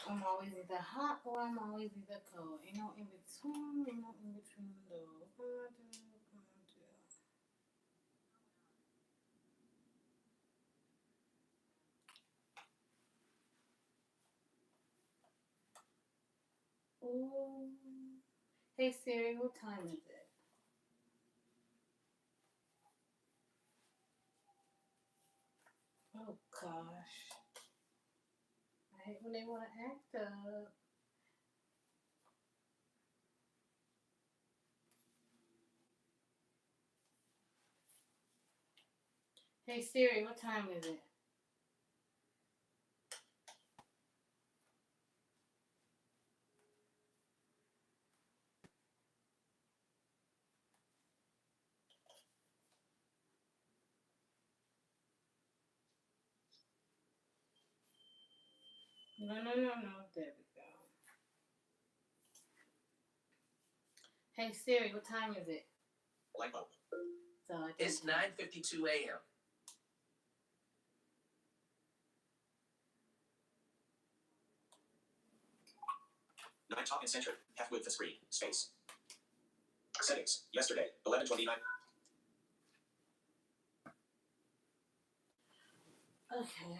I'm always either hot or I'm always either cold. Ain't no in between. Ain't no in between though. What am I do? What am I do? Ooh. Hey Siri, what time is it? Oh gosh. I hate when they want to act up. Hey Siri, what time is it? No, no, no, no. There we go. Hey Siri, what time is it? Light bulb. So It's 9:52 a.m. Nine top and center. Half width of screen. Space. Settings. Yesterday. 11:29. Okay.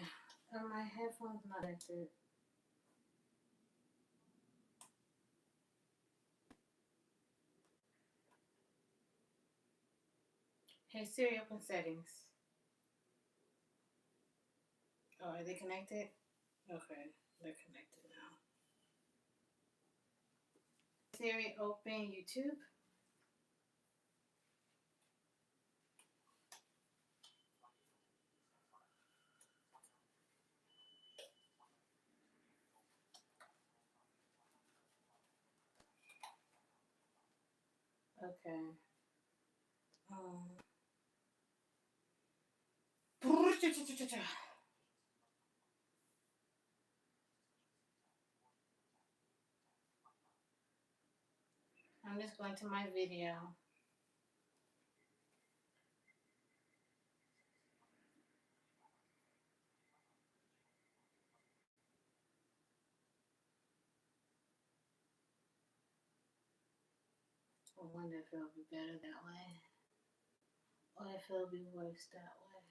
My headphones not connected. Hey Siri, open settings. Oh, are they connected? Okay, they're connected now. Siri, open YouTube. Okay. I'm just going to my video. I wonder if it'll be better that way. Or if it'll be worse that way.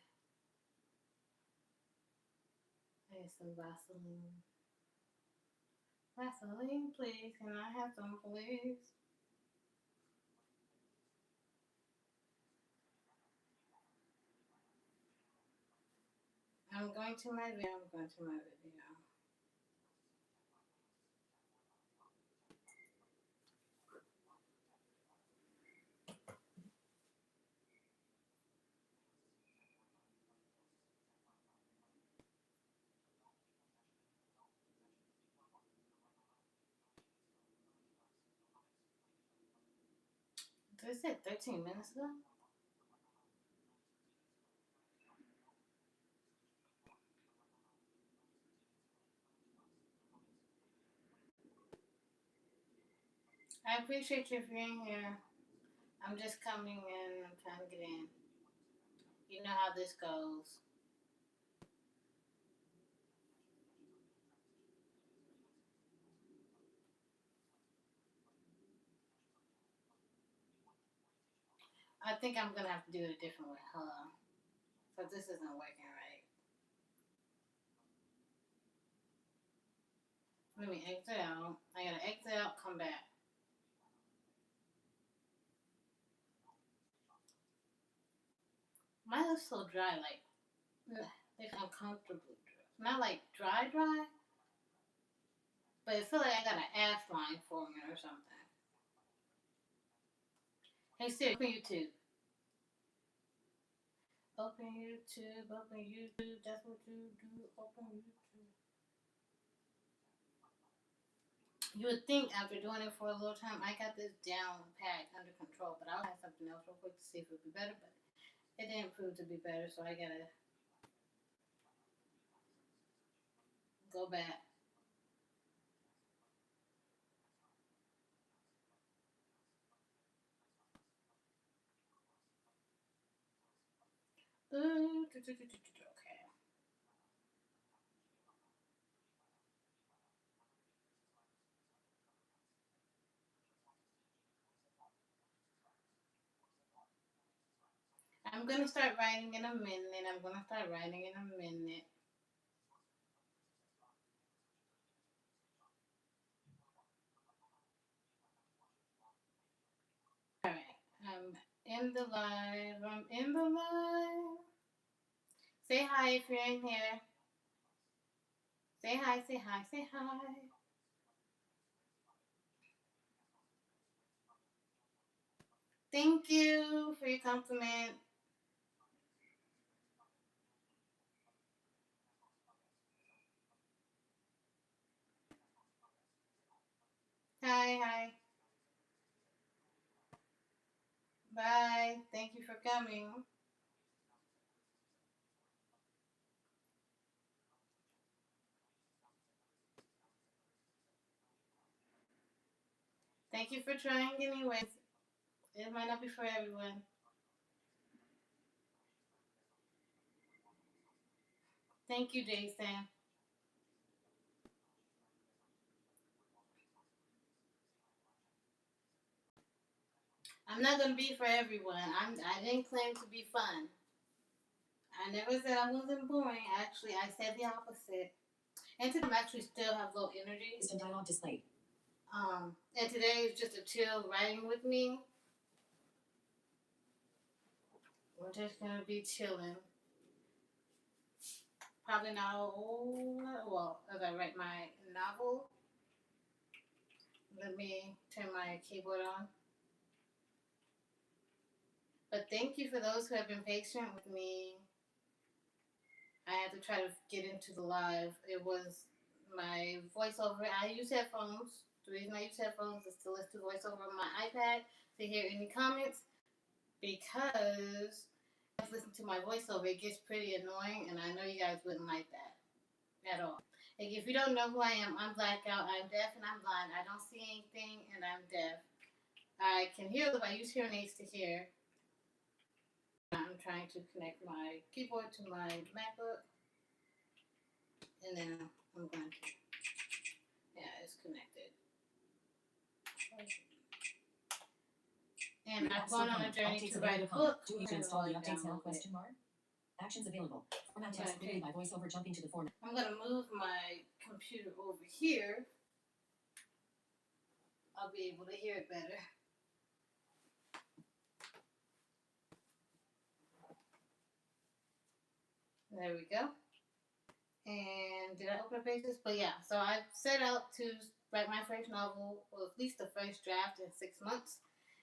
I need some Vaseline. Vaseline, please. Can I have some, please? I'm going to my video. I'm going to my video. Did I say 13 minutes ago? I appreciate you being here. I'm just coming in. I'm trying to get in. You know how this goes. I think I'm gonna have to do it a different way. Hold on. Because this isn't working right. Let me exit out. I gotta exit out, come back. My lips so dry, like, they're uncomfortably dry. Not like dry, but it feels like I got an ass line forming or something. Hey Siri, open YouTube. Open YouTube, open YouTube. That's what you do. Open YouTube. You would think after doing it for a little time, I got this down pat under control, but I'll have something else real quick to see if it would be better, but it didn't prove to be better, so I gotta go back. Okay. I'm gonna start writing in a minute. Alright. I'm in the live. Say hi if you're in here. Say hi. Thank you for your compliment. Hi. Bye. Thank you for coming. Thank you for trying anyways. It might not be for everyone. Thank you, Jason. I'm not gonna be for everyone. I didn't claim to be fun. I never said I wasn't boring. Actually, I said the opposite. And today I'm actually still have low energy. System dialog displayed. And today is just a chill writing with me. We're just gonna be chilling. Probably not well, as I write my novel. Let me turn my keyboard on. But thank you for those who have been patient with me. I had to try to get into the live. It was my voiceover. I use headphones. The reason I use headphones is to listen to voiceover on my iPad to hear any comments because if I listen to my voiceover, it gets pretty annoying, and I know you guys wouldn't like that at all. Like, if you don't know who I am, I'm blackout, I'm deaf, and I'm blind. I don't see anything, and I'm deaf. I can hear, but I use hearing aids to hear. I'm trying to connect my keyboard to my MacBook, and then I'm going to, yeah, it's connected. And I've gone on a journey to write a book. Do you install the updates now? Question mark. Actions available. Format text created by voiceover jumping to the format. I'm going to move my computer over here. I'll be able to hear it better. There we go. And did I open the pages? But yeah, so I set out to write my first novel, or at least the first draft in 6 months,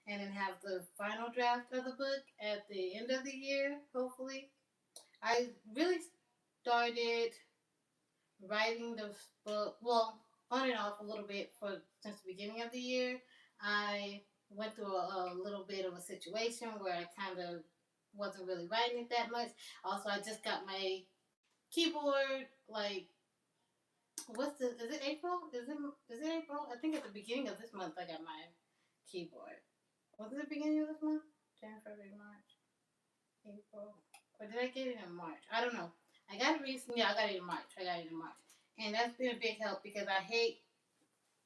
and then have the final draft of the book at the end of the year, hopefully. I really started writing the book, well, on and off a little bit since the beginning of the year. I went through a little bit of a situation where I kind of wasn't really writing it that much. Also, I just got my keyboard, like, is it April? Is it April? I think at the beginning of this month I got my keyboard. Was it the beginning of this month? January, February, March, April. Or did I get it in March? I don't know. I got it recently. Yeah, I got it in March. And that's been a big help because I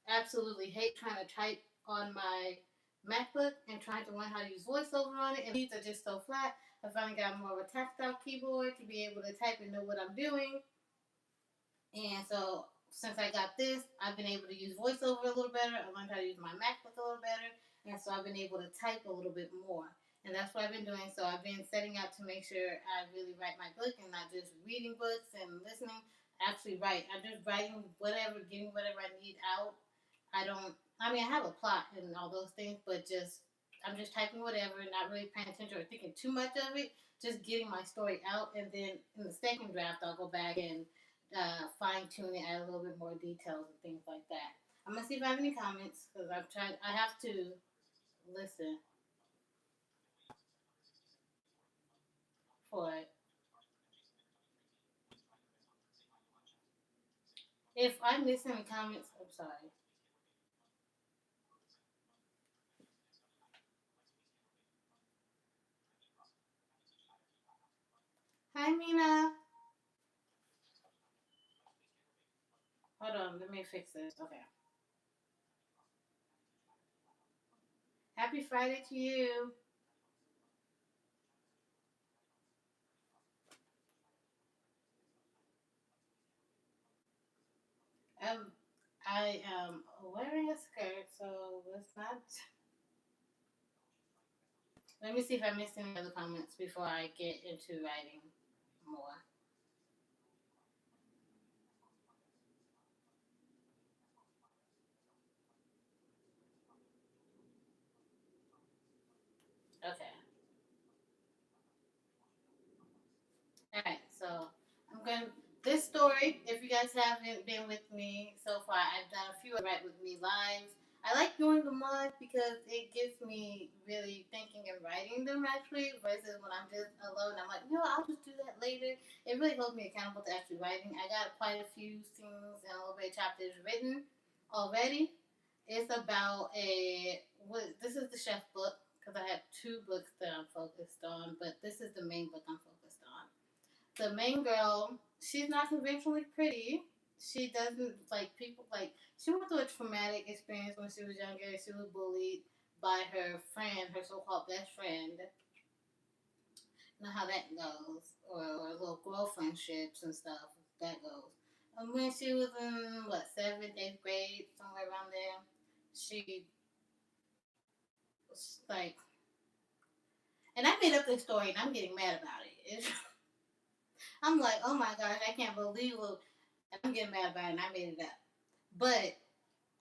absolutely hate trying to type on my MacBook and trying to learn how to use VoiceOver on it. And these are just so flat. I finally got more of a tactile keyboard to be able to type and know what I'm doing. And so since I got this, I've been able to use VoiceOver a little better. I learned how to use my MacBook a little better. And so I've been able to type a little bit more. And that's what I've been doing. So I've been setting out to make sure I really write my book and not just reading books and listening. Actually write. I'm just writing whatever, getting whatever I need out. I have a plot and all those things, but I'm just typing whatever, not really paying attention or thinking too much of it. Just getting my story out. And then in the second draft, I'll go back and fine tune it, add a little bit more details and things like that. I'm gonna see if I have any comments because I have to listen for it. If I miss any comments, I'm sorry. Hi, Mina. Hold on, let me fix this. Okay. Happy Friday to you. I am wearing a skirt, so let's not. Let me see if I missed any other comments before I get into writing more. Okay. Alright, so I'm going to. This story, if you guys haven't been with me so far, I've done a few Write With Me lives. I like doing them live because it gets me really thinking and writing them actually, versus when I'm just alone. I'm like, I'll just do that later. It really holds me accountable to actually writing. I got quite a few scenes and a little bit of chapters written already. It's about this is the chef book because I have two books that I'm focused on, but this is the main book I'm focused on. The main girl, she's not conventionally pretty. She doesn't like people like she went through a traumatic experience when she was younger. She was bullied by her friend, her so-called best friend. You know how that goes, or little girlfriendships and stuff. That goes. And when she was in seventh, eighth grade, somewhere around there, she was like, and I made up this story, and I'm getting mad about it. I'm like, oh my gosh, I can't believe it. I'm getting mad about it, and I made it up. But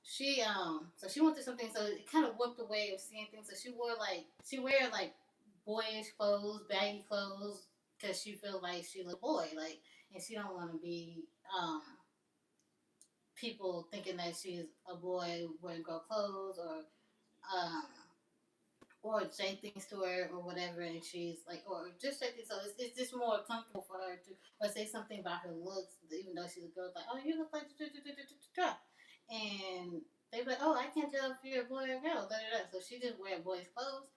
so she went through something, so it kind of warped the way of seeing things. So she wear like boyish clothes, baggy clothes, because she feel like she a boy, like, and she don't want to be people thinking that she's a boy wearing girl clothes um or say things to her or whatever, and she's like, or just say things. So it's just more comfortable for her to, or say something about her looks, even though she's a girl. Like, oh, you look like, and they be like, oh, I can't tell if you're a boy or a girl. Da, da, da. So she just wear boys' clothes,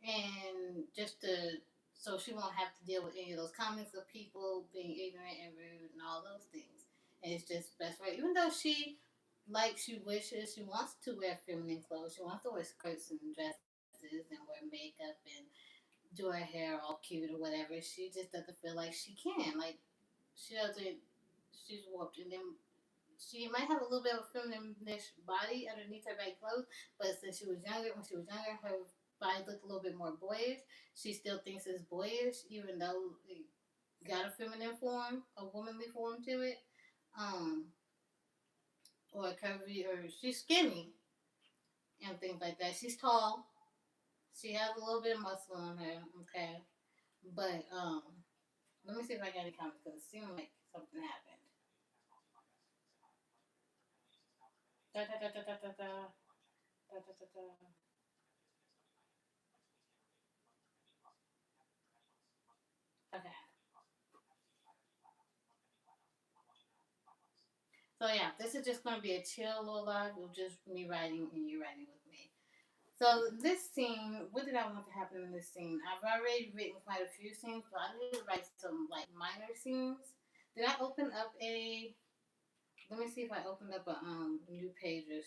and just to so she won't have to deal with any of those comments of people being ignorant and rude and all those things. And it's just best for her. Even though she wishes, she wants to wear feminine clothes. She wants to wear skirts and dresses and wear makeup and do her hair all cute or whatever. She just doesn't feel like she can. Like she doesn't. She's warped, and then she might have a little bit of a feminine-ish body underneath her baggy clothes. But since she was younger, her body looked a little bit more boyish. She still thinks it's boyish, even though it got a feminine form, a womanly form to it. Um, or curvy, or she's skinny and things like that. She's tall. She has a little bit of muscle on her, okay. But let me see if I got any comments because it seemed like something happened. Da da da da da da da da da da da. Okay. So yeah, this is just gonna be a chill little live of just me writing and you writing with me. So this scene, what did I want to happen in this scene? I've already written quite a few scenes, but I need to write some like minor scenes. Did I open up a? Let me see if I opened up a new pages.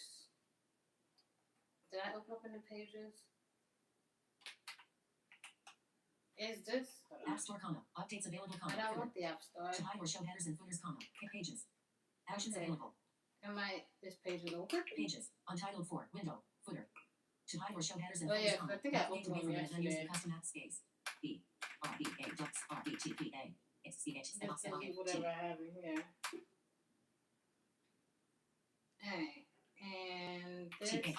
Did I open up a new pages? Is this App Store, updates available, I don't want the App Store. To hide or show headers and footers, pages. Actions Okay. available. This page is open? Pages. Untitled 4. Window. Footer. To hide or show headers and Oh footers, yeah, I think I opened one and then use the yesterday. custom app space. B. R. B. A. Ducks. R. B. T. P. A. S. C. H. Just delete whatever I have in here. Alright. And this scene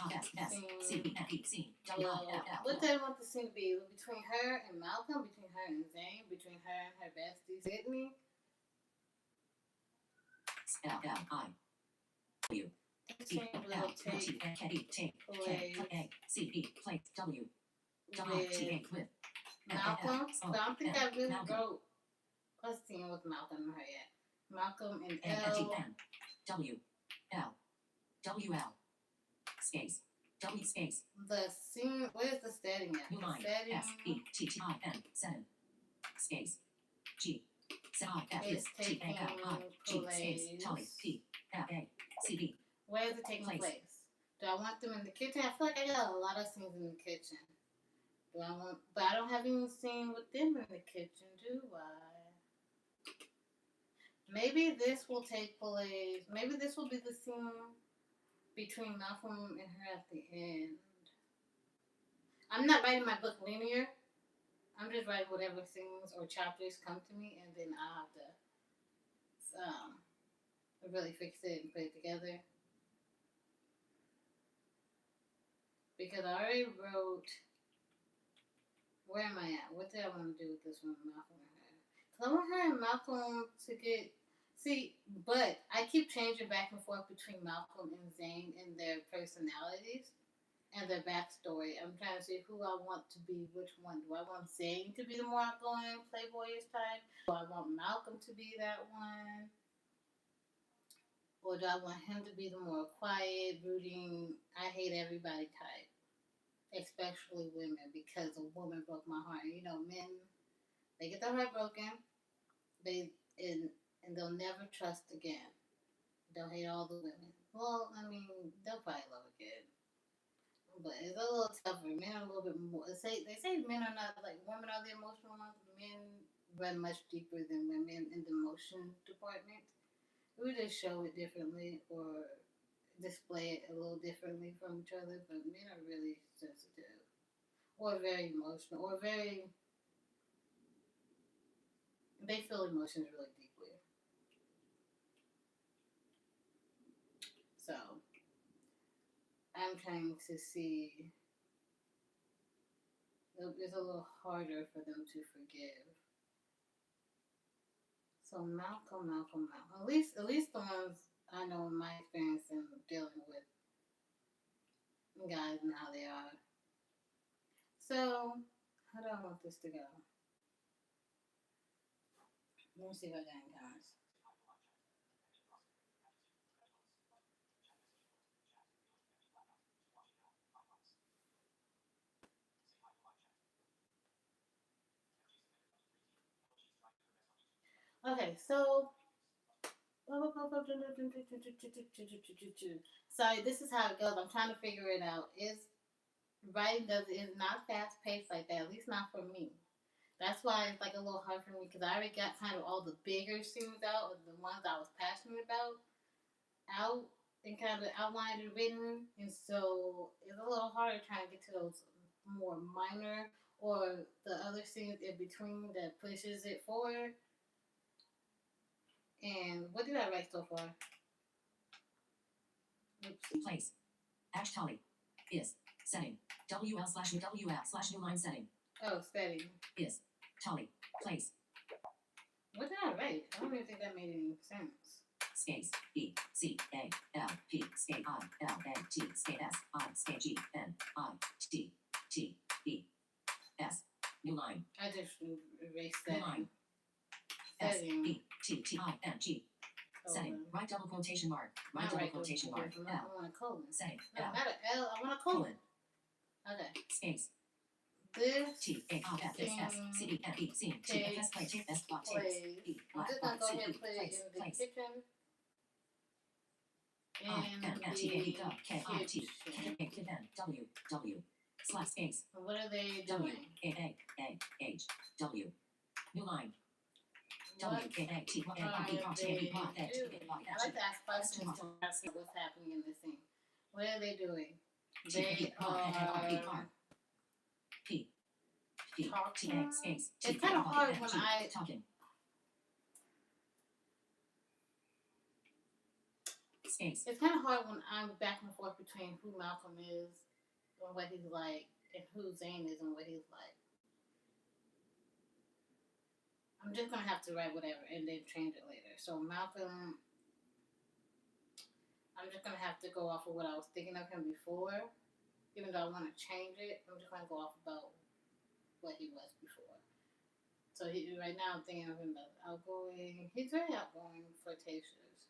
what do I want the scene to be? Between her and Malcolm, between her and Zane, between her and her bestie Sydney. L. L. I. W. This scene will take with Malcolm. So I don't think I really wrote a scene with Malcolm and her yet. Malcolm and L. W. L. W. L. Space. W space. The scene. Where's the setting at? New line. Setting. S E T T I N 7. Space. G. It's taking place. P. F A. C B. Where is it taking place? Do I want them in the kitchen? I feel like I got a lot of scenes in the kitchen. But I don't have any scene with them in the kitchen, do I? Maybe this will take place. Maybe this will be the scene between Malcolm and her at the end. I'm not writing my book linear. I'm just writing whatever scenes or chapters come to me, and then I'll have to really fix it and put it together. Because I already wrote. Where am I at? What did I want to do with this one, Malcolm and her? Because I want her and Malcolm to get. See, but I keep changing back and forth between Malcolm and Zane and their personalities and their backstory. I'm trying to see who I want to be which one. Do I want Zane to be the more outgoing, playboyish type? Do I want Malcolm to be that one? Or do I want him to be the more quiet, brooding, I hate everybody type? Especially women, because a woman broke my heart. You know, men, they get their heart broken, they and they'll never trust again. They'll hate all the women. Well, I mean, they'll probably love again. But it's a little tougher. Men are a little bit more. They say men are not like women are the emotional ones. Men run much deeper than women in the emotion department. We just show it differently or display it a little differently from each other. But men are really sensitive or very emotional or very. They feel emotions really deeply. So I'm trying to see. It's a little harder for them to forgive. So Malcolm. At least the ones I know in my experience in dealing with guys and how they are. So how do I want this to go? Let me see if I got any comments. Okay, so sorry, this is how it goes. I'm trying to figure it out. Is not fast paced like that. At least not for me. That's why it's like a little hard for me because I already got kind of all the bigger scenes out, or the ones I was passionate about, out and kind of outlined and written, and so it's a little harder trying to get to those more minor or the other scenes in between that pushes it forward. And what did I write so far? Oops. Place. Ash Tolly. Is. Setting. WL/WL/new line setting. Oh, setting. Is. Tolly. Place. What did I write? I don't even think that made any sense. Space. E. C. A. L. P. Space. I. L. A. T. Space. S. I. Space. G. N. I. T. T. E. S. New line. I just erased New that. line. S. Setting. E. T. T. I. N. G. Setting. Right double quotation mark. Right double quotation mark. I L. want a colon. Setting. No, L. not an L. I want a colon. Okay. Space. This T. A. R. F. S. S. C. E. N. E. C. T. F. S. Play. T. S. Block. T. E. I'm just gonna go ahead and put it Place. in the Place. kitchen. In the kitchen. Slash space. What are they W. doing? A. A. H. W. New line. What W. A. A. T. A. B. R. T. A. B. Y. A. T. doing? I like to ask questions to ask what's happening in this scene. What are they doing? They are P. P. T. A. Space. It's kind of hard when I talking. Space. It's kind of hard when I'm back and forth between who Malcolm is and what he's like, and who Zane is and what he's like. I'm just gonna have to write whatever and then change it later. So Malcolm, I'm just gonna have to go off of what I was thinking of him before, even though I want to change it. I'm just gonna go off about what he was before. So right now I'm thinking of him as outgoing. He's very outgoing, flirtatious.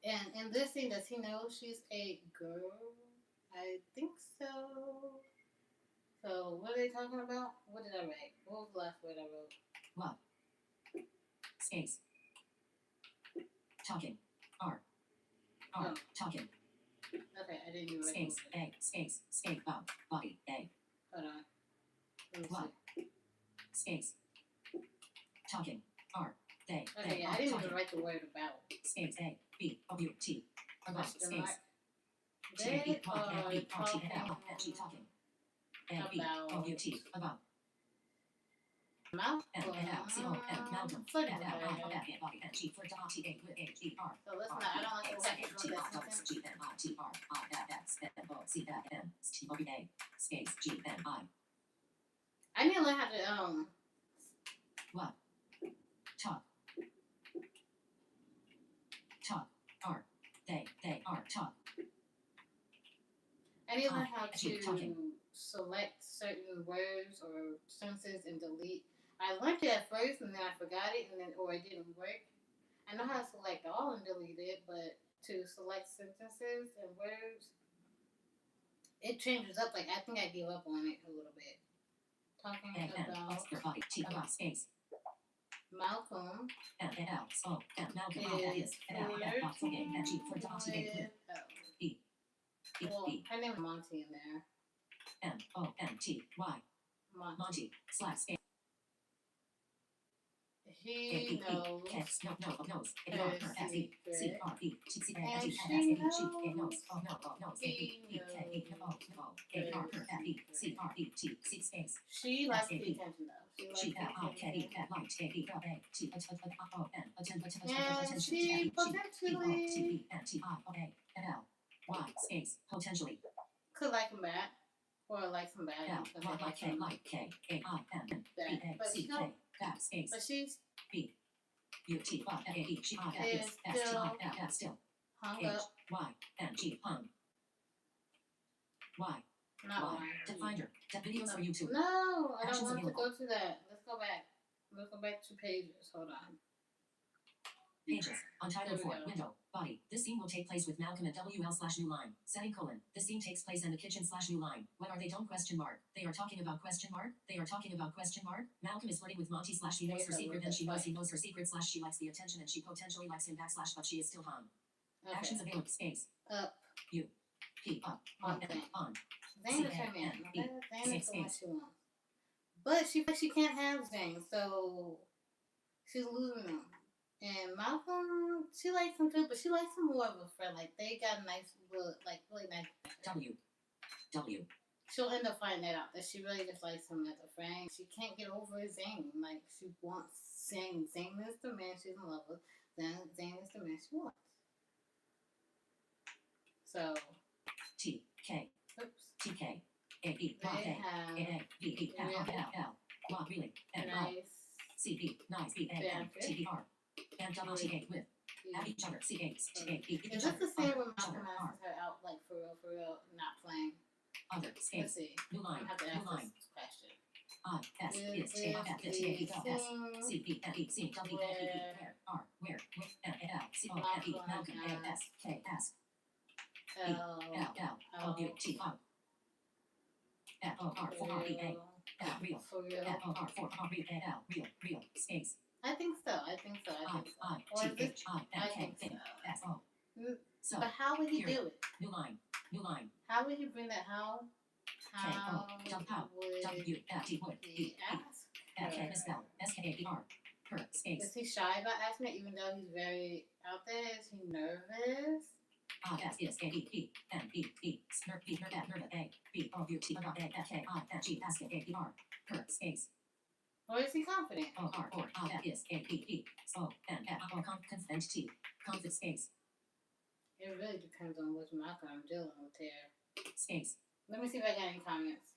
And in this scene, does he know she's a girl? I think so. So, what are they talking about? What did I write? What was the last word I wrote? What? Space. Talking. R. R. Oh. Talking. Okay, I didn't even write Space. it. A. Space. Space. Body. A. Hold on. Let me What? see. Space. Talking. R. they, Okay, yeah, I didn't even write the word about. Space A, B, O, U, T. About, Question space. mark. T, They B, Y, are N, B, R, T, N, L, talking N, G, talking. A, B, O, U, T. About. Malcolm. M, N, L, C, O, M, Malcolm. Flirting F, with L, I, her. O, F, N, N, G, for dot, T, A, with H, E, R. So listen, R, I don't like A, the C, way H, you T, wrote R, that O, sentence. G, N, I, T, R, I, F, X, N, O, C, F, N, T, O, A, space, G, N, I. I need to learn how to What? Talk. Talk. R. They are talk. I need to learn how keep talking. to select certain words or sentences and delete. I learned it at first and then I forgot it and then or it didn't work. I know how to select all and delete it, but to select sentences and words, it changes up. Like I think I gave up on it a little bit. Talking A, N, about Oscar, body, T, about, space. Malcolm M, N, L, O, M, Malcolm, I, F, is is, N, L, F, box, A, N, G, for dot, T, A, with, E, E, well, E, her name is Monty in there. M, O, N, T, Y, Monty, slash, space. He knows. Knows. A, Her R, her, S, E, C, R, E, T, C, A, And G, N, S, she A, B, G, A, knows. knows. Oh, no, oh, knows. A, B, E, K, E, O, O, A, R, her, F, E, C, R, E, T, C, space. She likes the attention though. She, L, I, K, E, F, light, A, B, W, A, T, O, N, attention, And she potentially T, E, N, T, I, O, A, N, L, Y, space, potentially. could like him back. Or like him back. L, Y, like K, like K, A, I, N, B, A, C, K, back, space. But she's B, U, T, Y, F, A, E, G, I, F, S, S, T, I, F, F, still. hung H, up. Y, N, G, hung. Y, Not Y, one. Definer, videos for YouTube. No, I don't Actions want to available. go to that. Let's go back. Let's go back to pages. Hold on. Pages, untitled There we 4, go. window, body. This scene will take place with Malcolm and WL/new line, setting colon. This scene takes place in the kitchen/new line. What are they don't question mark. They are talking about question mark. They are talking about question mark. Malcolm is flirting with Monty/he knows her secret, then she knows he knows her secret/she likes the attention and she potentially likes him back/ but she is still hung. Okay. Actions available, space. Up. U, P, up, on, Okay. on. Zane is her man. Okay? Zane is the one she wants. But she can't have Zane, so she's losing him. And Malcolm, she likes him too, but she likes him more of a friend. Like they got a nice, like really nice. W. She'll end up finding that out that she really just likes him as a friend. She can't get over Zane. Like she wants Zane. Zane is the man she's in love with. Then Zane is the man she wants. So. T, K. Oops. T, K. A, E, They K. have A, A, B, E, L, L, L. Well, really. N, O. nice. C, B, nice, B, A, N, T, E, R. And W, T, A, with. At each other, C, A, T, A, E, Is this the same when Malcolm asks her out, like for real, not playing? Other, Let's space. see. New line, I have to new ask line. this question. I, S, is, J, F, F, T, A, E, L, S. C, B, N, E, C, W, N, E, E, where, R, where, with, N, L, C, O, N, E, Malcolm, A, S, K, S. E, L, L, O, U, T, O. F, O, R, 4, R, E, A. L, real. For real. F, O, R, 4, R, E, A, L, real, space. I think so. I, Or T, is this? H, I, N, I K, think so. thing, S, O. So, But how would he period. do it? New line. How would he bring that? How would W, F, T, would, he E, ask F, K, her? misspell, S, K, A, E, R. Per, space. Is he shy about asking it, even though he's very out there? Is he nervous? S, is, A, E, E, N, E, E, Snurp, B, Nerf, F, A, B, O, U, T, A, F, K, I, F, G, S, K, A, E, R. Per, space. Or is he confident? O, R, or, F, is, A, E, E, O, N, F, or, confident, T, confident, space. It really depends on which Malcolm I'm dealing with here. Space. Let me see if I got any comments.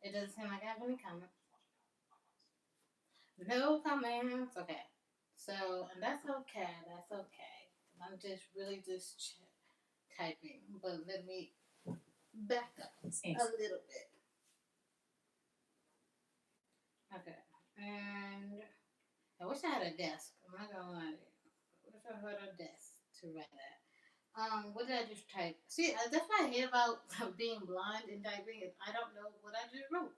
It doesn't seem like I have any comments. No comments. Okay. So, and that's okay. That's okay. I'm just really just typing. But let me back up Space. a little bit. Okay. And I wish I had a desk. I'm not gonna lie to you. I wish I had a desk to write that. What did I just type? See, that's what I hate about being blind and typing is I don't know what I just wrote.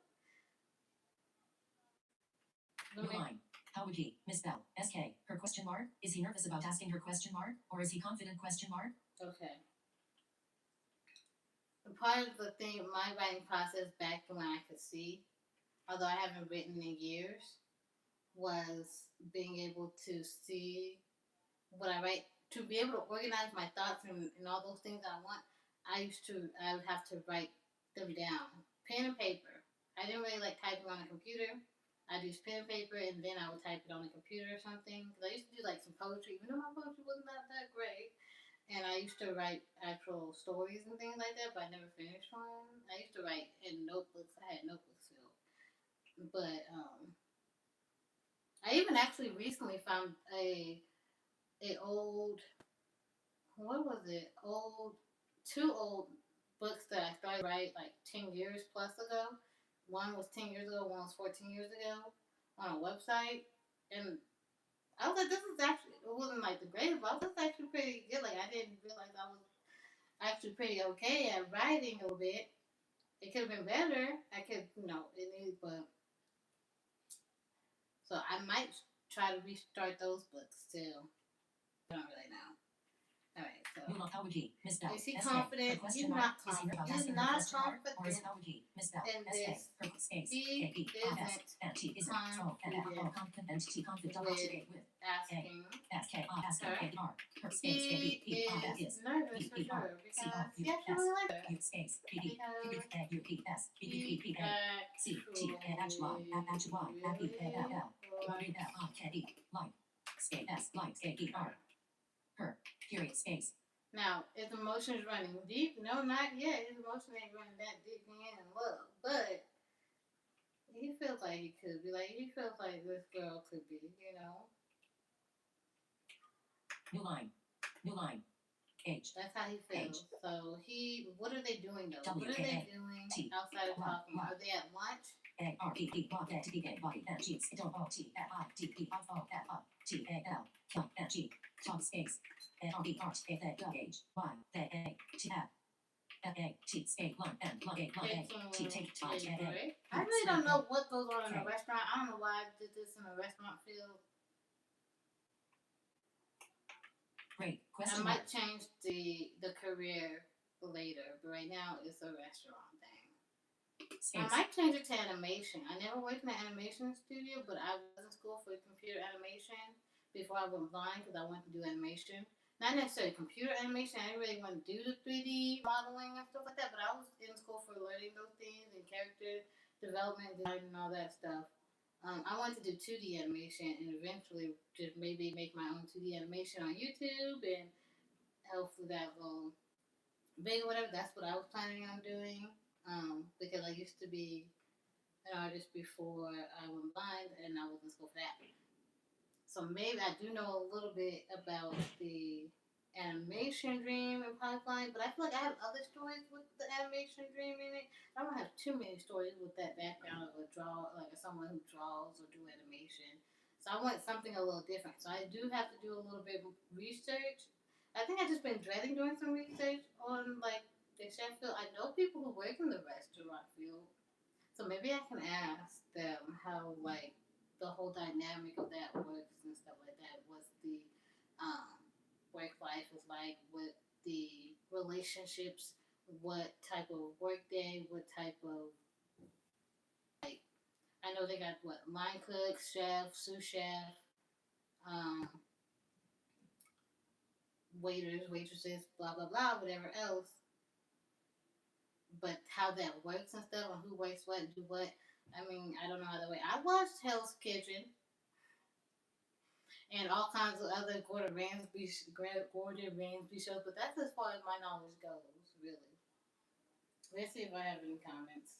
New line. How would he misspell SK her question mark? Is he nervous about asking her question mark, or is he confident question mark? Okay. part of the thing, my writing process back when I could see, although I haven't written in years, was being able to see what I write, to be able to organize my thoughts and all those things I want. I would have to write them down, pen and paper. I didn't really like typing on a computer. I'd use pen and paper, and then I would type it on a computer or something. Cause I used to do like some poetry, even though my poetry wasn't that great. And I used to write actual stories and things like that, but I never finished one. I used to write in notebooks. I had notebooks filled, but I even actually recently found a old, what was it? Two old books that I started to write like 10 years plus ago. One was 10 years ago. One was 14 years ago on a website, and I was like, this is actually, it wasn't like the greatest, but I was actually pretty good. Like I didn't realize I was actually pretty okay at writing a little bit. It could have been better. I could, it needed, but so I might try to restart those books too. I don't really know. All right, so is he confident? He's not confident. He's not confident in this. He isn't confident with asking her. He is nervous for sure because he actually really likes her. Because he actually Now, is emotions running deep? No, not yet. His emotion ain't running that deep. He ain't in love. But he feels like he could be. Like, he feels like this girl could be, New line. H. That's how he feels. H. So what are they doing though? What are they doing outside of talking? Are they at lunch? I really don't know what goes on in a restaurant. I don't know why I did this in a restaurant field. Great. I might change the career later, but right now it's a restaurant thing. I might change it to animation. I never worked in an animation studio, but I was in school for computer animation before I went blind because I wanted to do animation. Not necessarily computer animation. I didn't really want to do the 3D modeling and stuff like that, but I was in school for learning those things and character development, design, and all that stuff. I wanted to do 2D animation and eventually just maybe make my own 2D animation on YouTube and hopefully that will big or whatever. That's what I was planning on doing because I used to be an artist before I went blind and I was in school for that. So maybe I do know a little bit about the animation dream and pipeline, but I feel like I have other stories with the animation dream in it. I don't have too many stories with that background of someone who draws or do animation. So I want something a little different. So I do have to do a little bit of research. I think I've just been dreading doing some research on like the chef field. I know people who work in the restaurant field, so maybe I can ask them how like the whole dynamic of that works and stuff like that. What's the work life is like, what the relationships, what type of work day, what type of like. I know they got what line cooks, chef, sous chef, waiters, waitresses, blah blah blah, whatever else. But how that works and stuff, and who works what and do what. I mean, I don't know how that way. I watched Hell's Kitchen and all kinds of other Gordon Ramsay shows, but that's as far as my knowledge goes, really. Let's see if I have any comments.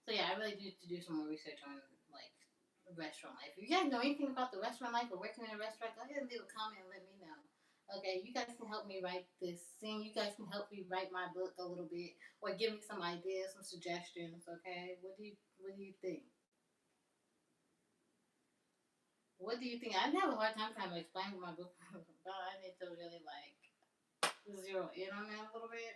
So yeah, I really need to do some more research on like restaurant life. If you guys know anything about the restaurant life or working in a restaurant, go ahead and leave a comment and let me know. Okay, you guys can help me write this scene. You guys can help me write my book a little bit, or give me some ideas, some suggestions. Okay, what do you think? What do you think? I have a hard time trying to explain what my book is about. I need to really like zero in on that a little bit,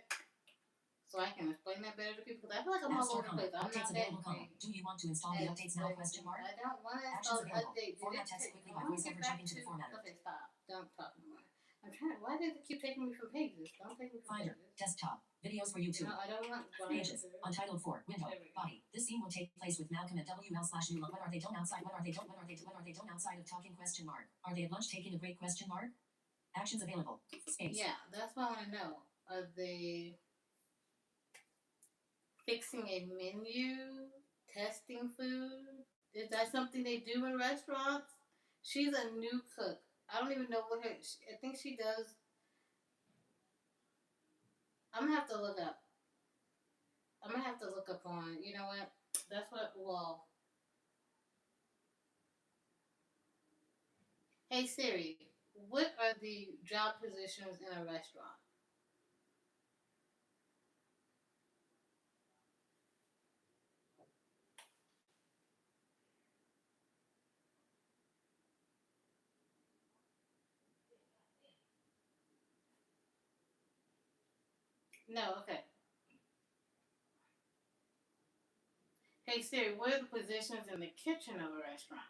so I can explain that better to people. Because I feel like I'm App all Store over the comma. place. I'm Updates not that available comma. great. Do you want to install the updates now? Question mark. I don't want to Actions install the available. update. Format text quickly I by want to voiceover get back jumping to the formatter. Okay, stop. Don't talk anymore. I'm trying. Why does it keep taking me from pages? Don't take me from Finder. pages. Desktop. Videos for YouTube. No, I don't want Pages. Untitled 4. Window. There we go. Body. This scene will take place with Malcolm and WL/New. What are they done outside? What are they done? What are they done? What are they done outside of talking? Question mark. Are they at lunch taking a break? Question mark. Actions available. Space. Yeah, that's what I want to know. Are they fixing a menu? Testing food? Is that something they do in restaurants? She's a new cook. I don't even know what her. I think she does. I'm gonna have to look up. I'm gonna have to look up on. You know what? That's what. Well, hey Siri, what are the job positions in a restaurant? No, okay. Hey Siri, what are the positions in the kitchen of a restaurant?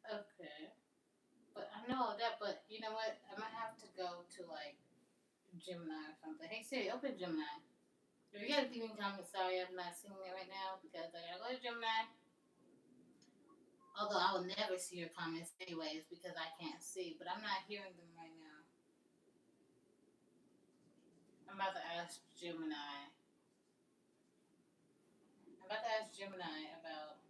Okay. But I know all that, but you know what? I'm gonna have to go to like Gemini or something. Hey Siri, open Gemini. If you guys leaving comments, sorry I'm not seeing it right now because I gotta go to Gemini. Although I will never see your comments anyways because I can't see, but I'm not hearing them right now. I'm about to ask Gemini. I'm about to ask Gemini about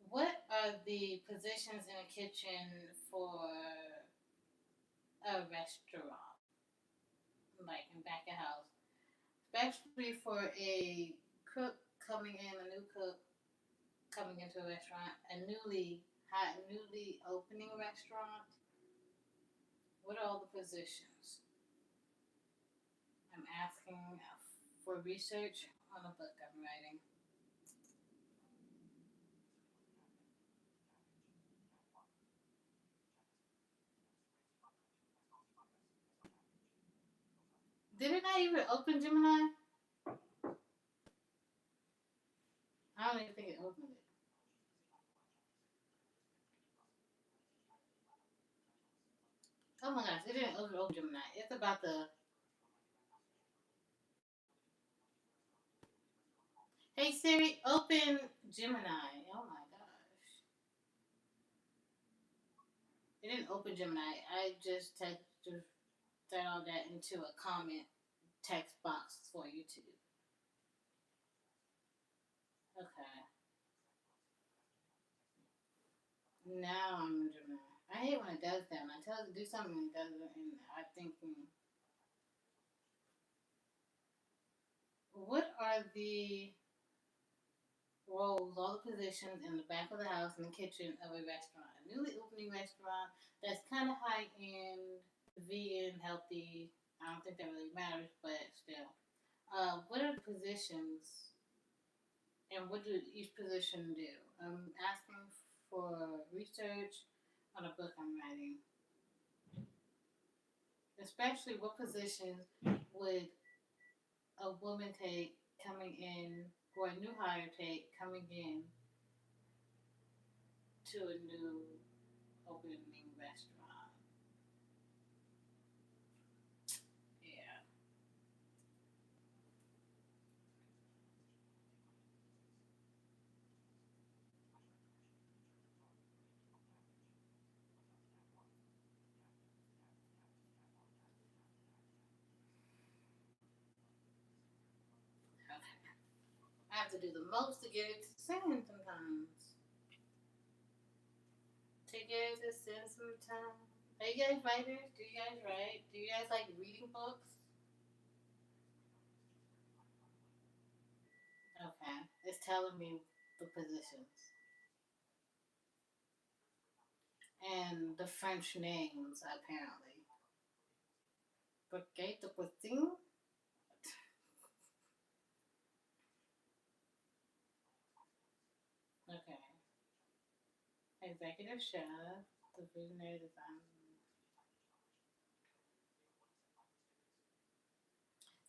what are the positions in a kitchen for a restaurant, like in back of house, especially for a cook coming in, a new cook coming into a restaurant, a newly opening restaurant. What are all the positions? I'm asking for research on a book I'm writing. Did it not even open Gemini? I don't even think it opened it. Oh my gosh, it didn't open Gemini. It's about the. Hey Siri, open Gemini. Oh my gosh. It didn't open Gemini. I just set all that into a comment text box for YouTube. Okay. Now I'm in Gemini. I hate when it does that. When I tell it to do something and it doesn't, and I think, what are the roles, all the positions in the back of the house and the kitchen of a restaurant? A newly opening restaurant that's kind of high end, vegan, healthy. I don't think that really matters, but still. What are the positions and what do each position do? I'm asking for research on a book I'm writing. Especially what positions would a woman take coming in, or a new hire take coming in to a new opening restaurant? Yeah. Okay. I have to do the most to get it to sing sometimes. To get it to sing sometimes. Are you guys writers? Do you guys write? Do you guys like reading books? Okay. It's telling me the positions. And the French names, apparently. Brigade de cuisine? Okay. Executive chef, the visionary design.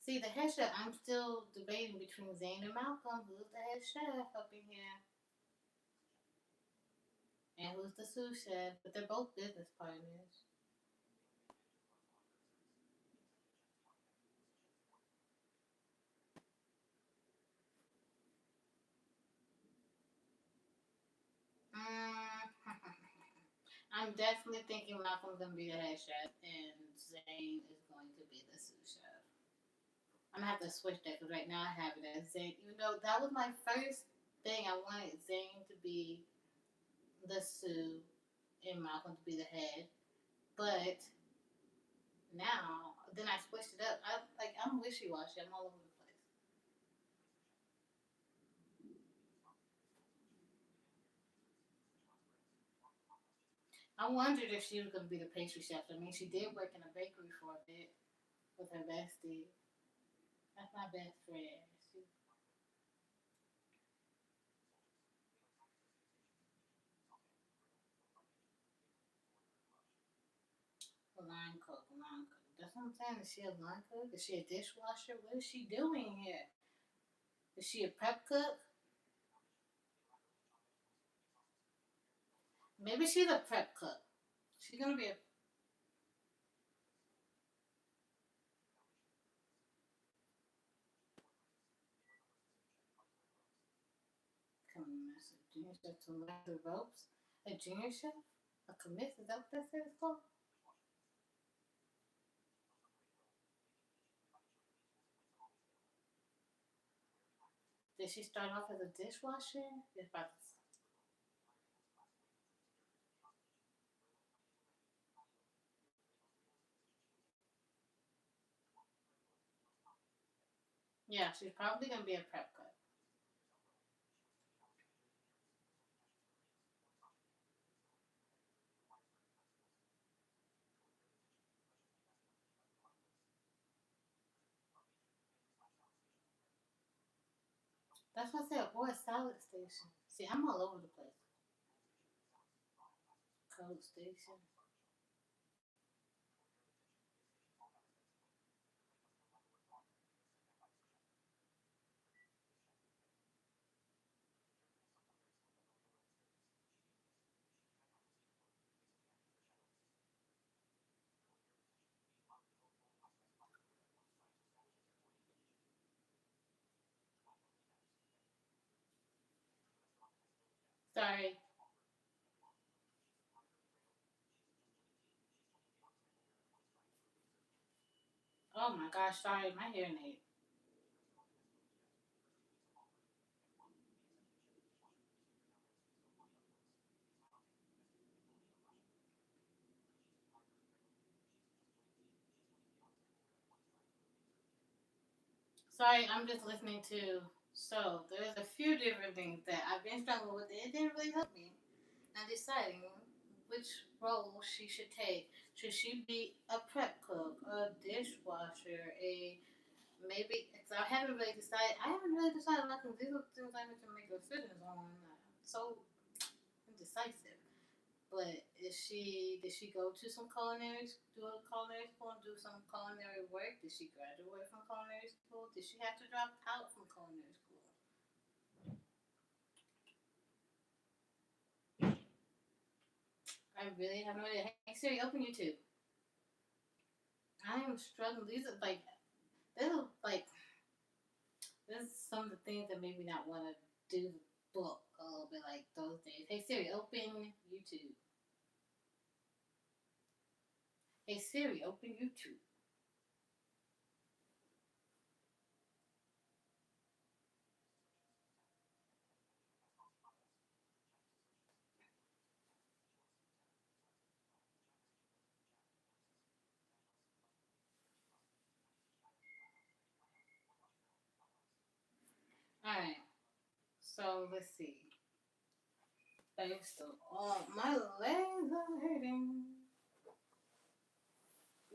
See, the head chef, I'm still debating between Zane and Malcolm. Who's the head chef up in here? And who's the sous chef? But they're both business partners. Mm. I'm definitely thinking Malcolm's gonna be the head chef and Zane is going to be the sous chef. I'm gonna have to switch that because right now I have it as Zane. Even though that was my first thing, I wanted Zane to be the sous and Malcolm to be the head. But now, then I switched it up. I'm wishy washy. I'm all over the place. I wondered if she was gonna be the pastry chef. I mean, she did work in a bakery for a bit with her bestie. That's my best friend. She's a line cook, line cook. That's what I'm saying. Is she a line cook? Is she a dishwasher? What is she doing here? Is she a prep cook? Maybe she's a prep cook. She's gonna be a commiss, a junior chef to learn the ropes. A junior chef? A commiss? Is that what that is called? Did she start off as a dishwasher? If I, yeah, she's probably gonna be a prep cook. That's what I said. Or a salad station. See, I'm all over the place. Cold station. Sorry. Oh my gosh, sorry, my hearing aid. Sorry, I'm just listening to. So there's a few different things that I've been struggling with. It didn't really help me. I'm deciding which role she should take. Should she be a prep cook, a dishwasher, a maybe? Cause I haven't really decided. I haven't really decided. Like, these are things I need to make decisions on. So indecisive. But is she? Did she go to some do a culinary school, and do some culinary work? Did she graduate from culinary school? Did she have to drop out from culinary school? I really have no idea. Hey Siri, open YouTube. I am struggling. These are like, this is like, this is some of the things that made me not want to do the book a little bit like those days. Hey Siri, open YouTube. Hey Siri, open YouTube. Alright. So let's see. Oh, my legs are hurting.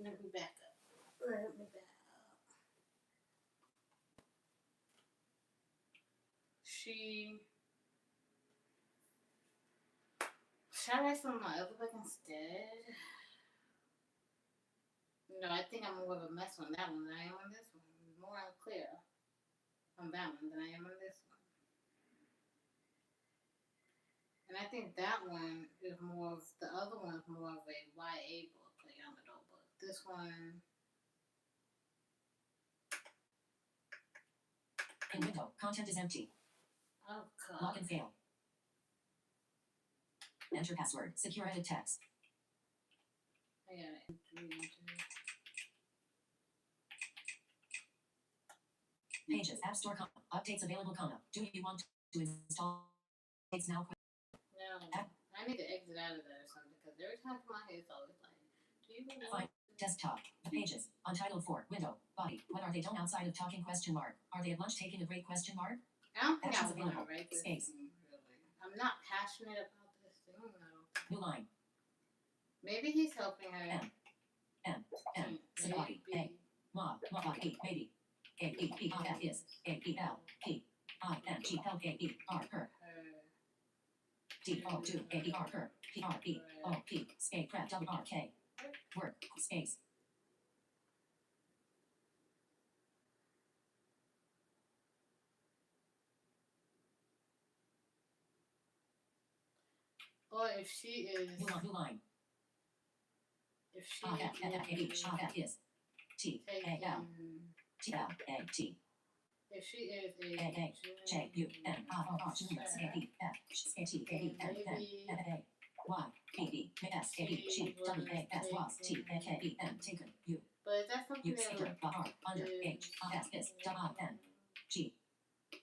Let me back up. Let me back up. Should I write some of my other book instead? No, I think I'm more of a mess on that one than I am on this one. More unclear on that one than I am on this one. And I think that one is more of, the other one is more of a YA book, a young adult book. This one. In window, content is empty. Oh, God. Lock and fail. Enter password. Secure edit text. I got it. Pages, App Store, comma. Updates available, comma. Do you want to install? It's now. No, I need to exit out of that or something because every time I come out here, it's always like, do you really Find desktop. Pages. Untitled 4. Window. Body. What are they done outside of talking question mark? Are they at lunch taking a break question mark? I don't think I Actions want to available. write this Space. thing, really. I'm not passionate about this thing, though. New line. Maybe he's helping her. M. Sabati. A. Ma. Body. Baby. A. E. P. I. F. Is. A. P. L. P. I. N. G. L. K. E. R. Her. D. O. 2. A. E. R. Her. P. R. E. O. P. Space. Prep. W. R. K. Work. Space. Or if she is. New line. If she F. F. F. H. F. Is. T. A. L. T. L. A. T. If she is A. A. J. U. N. R. R. Junior. C. A. B. F. C. A. T. A. B. N. N. F. A. Y. B. B. S. A. B. She. W. A. S. Was. T. A. K. B. N. Taken. U. But is that something U. that Skater. R. Under. H. S. Is. W. N. G.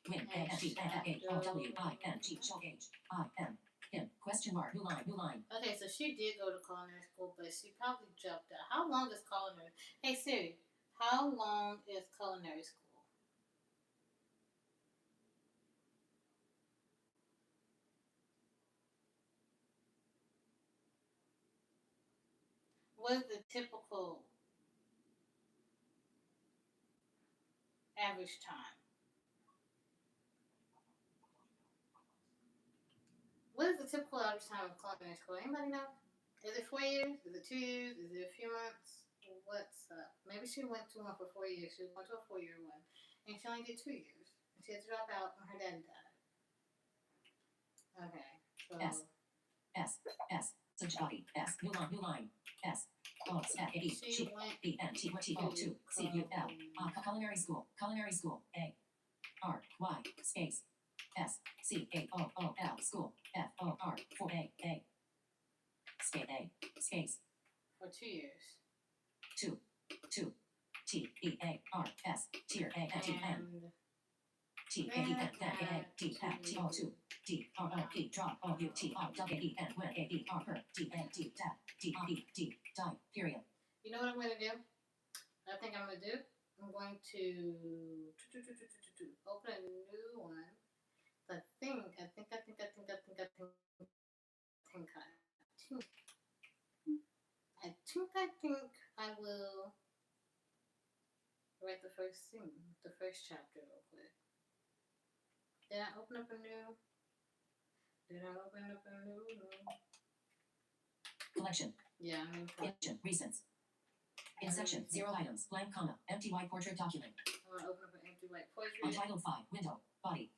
Win. A. N. G. F. H. O. W. I. N. G. Show H. I. N. In. Question mark. New line. New line. Okay, so she did go to culinary school, but she probably dropped out. How long is culinary? Hey Siri, how long is culinary school? What is the typical average time? What is the typical average time of culinary school? Anybody know? Is it 4 years? Is it 2 years? Is it a few months? What's up? Maybe she went to one for 4 years. She went to a 4-year one, and she only did 2 years. And she had to drop out when her dad died. Okay, so S. Such body. S. New line. New line. S. O. Step. A. B. she went B. N. T. T. O. 2. C. U. L. Culinary school. Culinary school. A. R. Y. Space. S. C. A. O. O. L. School. F. O. R. 4. A. A. Space. A. Space. for 2 years. 2. 2. T. E. A. R. S. Tier. A. N. T. N. And T. A. E. N. N. A. A. T. F. T. O. 2. D. R. O. P. Drop. O. U. T. R. W. E. N. W. A. D. R. Her. D. A. D. Tap. D. R. E. D. Die. Period. you know what I'm going to do? I think I'm going to do? I'm going to open a new one. I think I will write the first scene, the first chapter real quick. Did I open up a new? Collection. Yeah, I mean, Collection. Recents. In section. 0 items. Blank comma. Empty white portrait document. I'm going to open up an empty white portrait. Untitled 5. Window. Body.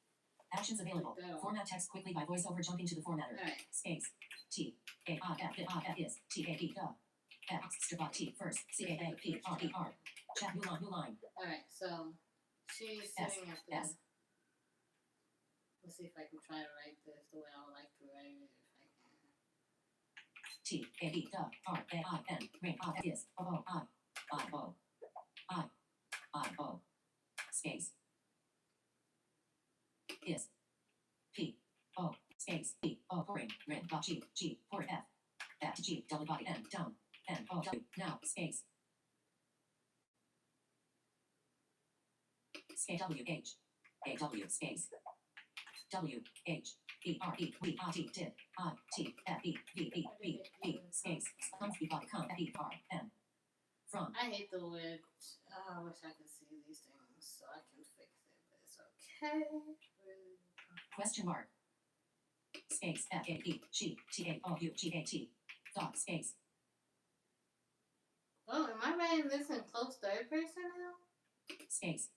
Actions available. Format text quickly by voiceover jumping to the formatter. Alright. Space. T. A. I. F. I. F. Is. T. A. E. Duh. X. Strip. T. First. C. A. A. P. R. E. R. Chat. New line. New line. Alright, so she's S. sitting at the. S. Let's see if I can try to write this the way I would like to write it. If I can. T. A. E. Duh. R. A. I. N. Ring. I. Is. O. O. I. I. O. I. I. O. Space. Is. P. O. Space. P. O. Ring. Ring. Dot. G. G. Port. F. F. G. Double body. N. Down. N. O. W. Now. Space. Space. W. H. A-W space. W-H-E-R-E-V-R-T did I-T-F-E-V-E-V-E space F-E-R-N from. I hate the word. Oh, I wish I could see these things so I can fix it, but it's okay. Question mark. Space F-A-E-G-T-A-O-U-G-A-T dot space. Oh, am I writing this in close third person now? Space.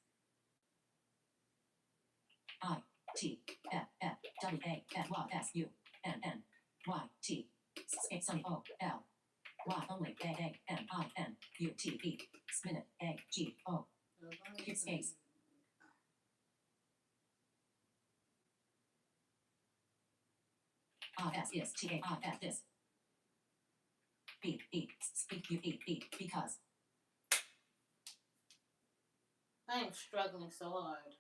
I-T-F-F-W-A-F-Y-S-U-N-N-Y-T space Sunny O-L-Y only A-A-M-I-N-U-T-E minute A-G-O Q space. I-S is T-A-I-F this. B-E speak U-E-E because. I am struggling so hard.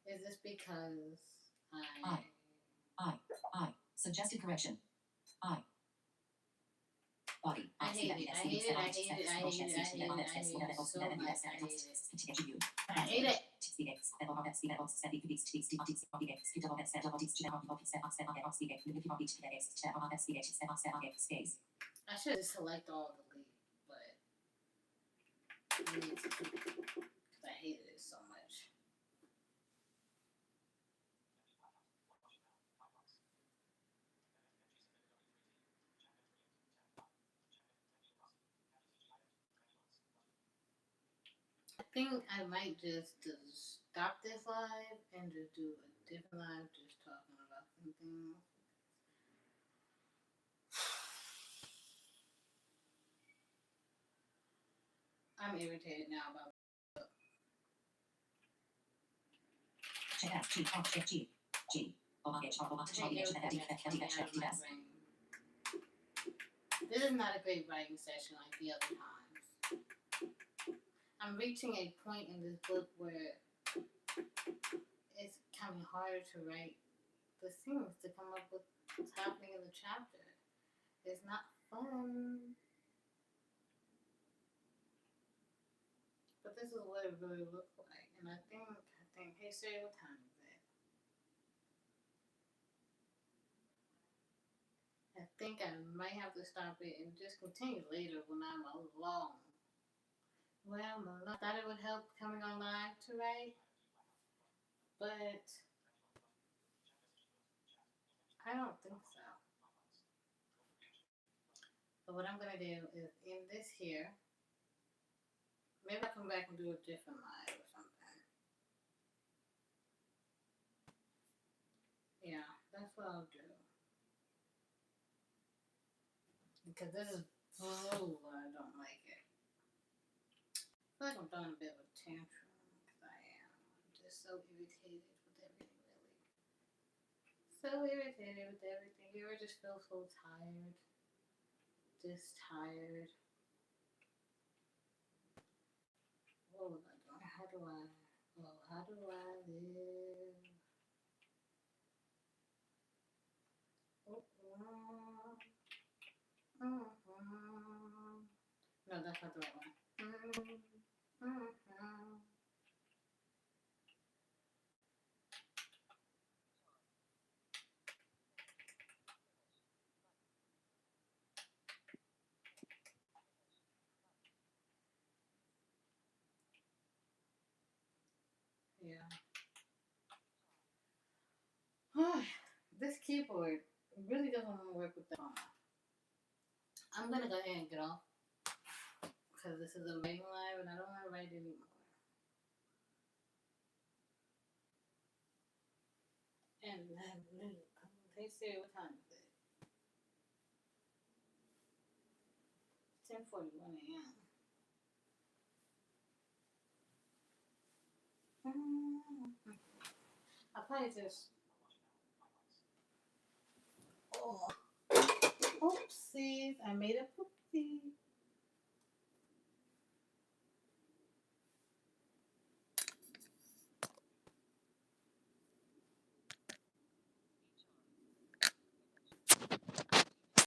Is this because I suggested correction. Body. I hate it. I hate it. I hate it. I hate it. I hate it. I hate it so much. I hate it. I hate it. I should select all delete, but I need to because I hated it so much. I think I might just stop this live and just do a different live just talking about some things. I'm irritated now about this is not a great writing session like the other times. I'm reaching a point in this book where it's becoming harder to write the scenes, to come up with what's happening in the chapter. It's not fun. But this is what it really looks like. And I think, hey Siri, what time is it? I think I might have to stop it and just continue later when I'm alone. Well, I thought it would help coming on live to write, but I don't think so. So what I'm gonna do is in this here, maybe I'll come back and do a different live or something. Yeah, that's what I'll do. Because this is, I don't like it. I feel like I'm throwing a bit of a tantrum, because I am. I'm just so irritated with everything, really. So irritated with everything. You ever just feel so tired? Just tired. What was I doing? How do I live? No, that's not the right one. Yeah. This keyboard really doesn't want to work with the phone. I'm gonna go ahead and get off because this is a writing live and I don't want to write anymore. And hey Siri, what time is it? 10:41 a.m. I'll probably just. Oh, oopsies! I made a poopsie.